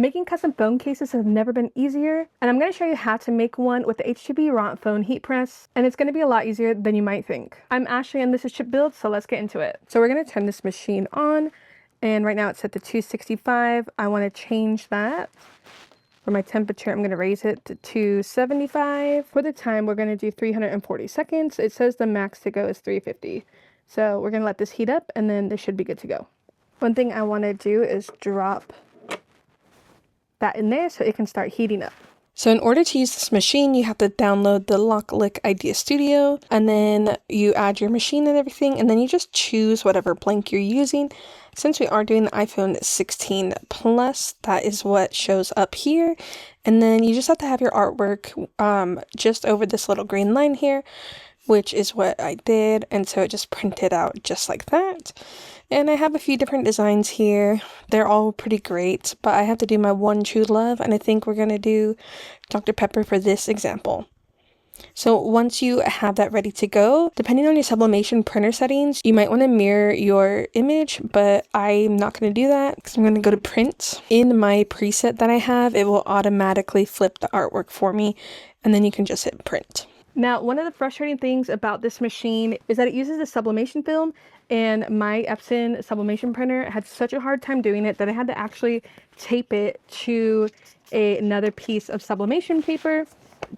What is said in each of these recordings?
Making custom phone cases has never been easier, and I'm going to show you how to make one with the HTVRONT Phone Heat Press, and it's going to be a lot easier than you might think. I'm Ashley and this is Chip Build, so let's get into it. So we're going to turn this machine on, and right now it's set to 265. I want to change that. For my temperature, I'm going to raise it to 275. For the time, we're going to do 340 seconds. It says the max to go is 350. So we're going to let this heat up, and then this should be good to go. One thing I want to do is drop that in there so it can start heating up. So in order to use this machine, you have to download the LOKLiK Idea Studio, and then you add your machine and everything, and then you just choose whatever blank you're using. Since we are doing the iPhone 16 Plus, that is what shows up here. And then you just have to have your artwork just over this little green line here, which is what I did. And so it just printed out just like that. And I have a few different designs here. They're all pretty great, but I have to do my one true love, and I think we're going to do Dr. Pepper for this example. So once you have that ready to go, depending on your sublimation printer settings, you might want to mirror your image, but I'm not going to do that because I'm going to go to print. In my preset that I have, it will automatically flip the artwork for me, and then you can just hit print. Now, one of the frustrating things about this machine is that it uses a sublimation film, and my Epson sublimation printer had such a hard time doing it that I had to actually tape it to another piece of sublimation paper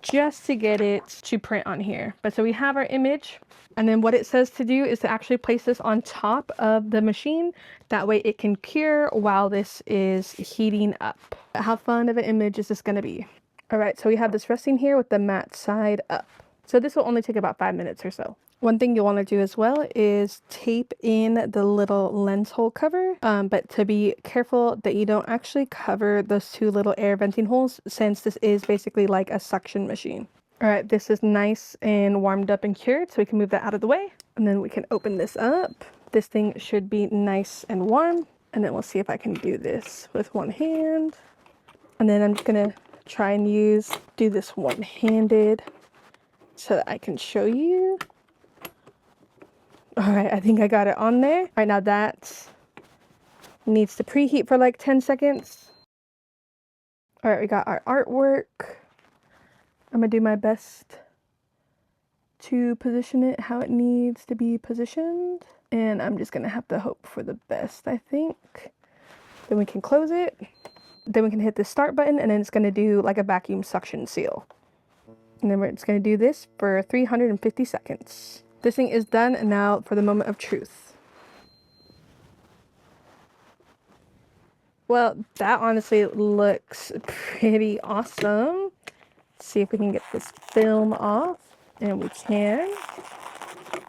just to get it to print on here. But so we have our image, and then what it says to do is to actually place this on top of the machine. That way it can cure while this is heating up. How fun of an image is this going to be? All right, so we have this resting here with the matte side up. So this will only take about 5 minutes or so. One thing you'll want to do as well is tape in the little lens hole cover, but to be careful that you don't actually cover those two little air venting holes, since this is basically like a suction machine. All right, this is nice and warmed up and cured, so we can move that out of the way. And then we can open this up. This thing should be nice and warm. And then we'll see if I can do this with one hand. And then I'm just gonna try and do this one-handed so that I can show you. All right, I think I got it on there. All right, now that needs to preheat for like 10 seconds. All right, we got our artwork. I'm gonna do my best to position it how it needs to be positioned. And I'm just gonna have to hope for the best, I think. Then we can close it. Then we can hit the start button, and then it's gonna do like a vacuum suction seal. And then we're just gonna do this for 350 seconds. This thing is done, and now for the moment of truth. Well, that honestly looks pretty awesome. Let's see if we can get this film off, and we can.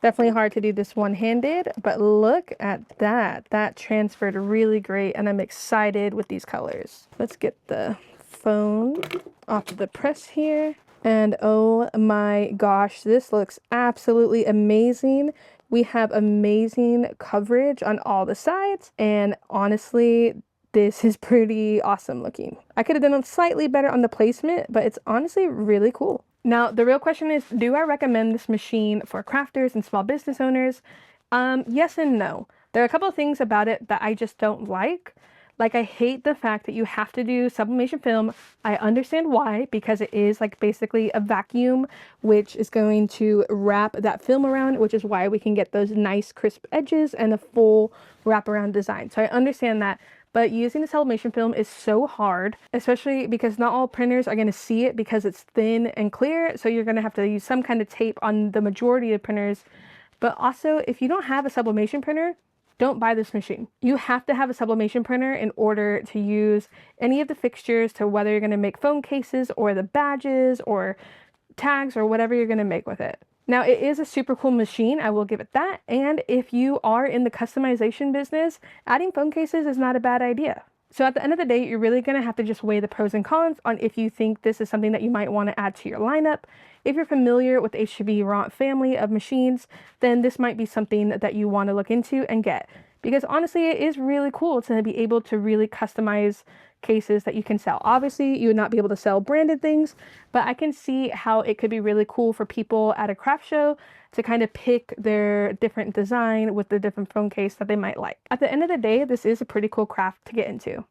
Definitely hard to do this one-handed, but look at that. That transferred really great, and I'm excited with these colors. Let's get the phone off of the press here. And oh my gosh, this looks absolutely amazing. We have amazing coverage on all the sides, and honestly, this is pretty awesome looking. I could have done it slightly better on the placement, but it's honestly really cool. Now, the real question is, do I recommend this machine for crafters and small business owners? Yes and no. There are a couple of things about it that I just don't like. Like, I hate the fact that you have to do sublimation film. I understand why, because it is like basically a vacuum, which is going to wrap that film around, which is why we can get those nice crisp edges and a full wraparound design. So I understand that. But using the sublimation film is so hard, especially because not all printers are going to see it because it's thin and clear. So you're going to have to use some kind of tape on the majority of printers. But also, if you don't have a sublimation printer, don't buy this machine. You have to have a sublimation printer in order to use any of the fixtures, to whether you're going to make phone cases or the badges or tags or whatever you're going to make with it. Now, it is a super cool machine, I will give it that. And if you are in the customization business, adding phone cases is not a bad idea. So at the end of the day, you're really going to have to just weigh the pros and cons on if you think this is something that you might want to add to your lineup. If you're familiar with the HTVRONT family of machines, then this might be something that you want to look into and get. Because honestly, it is really cool to be able to really customize cases that you can sell. Obviously, you would not be able to sell branded things, but I can see how it could be really cool for people at a craft show to kind of pick their different design with the different phone case that they might like. At the end of the day, this is a pretty cool craft to get into.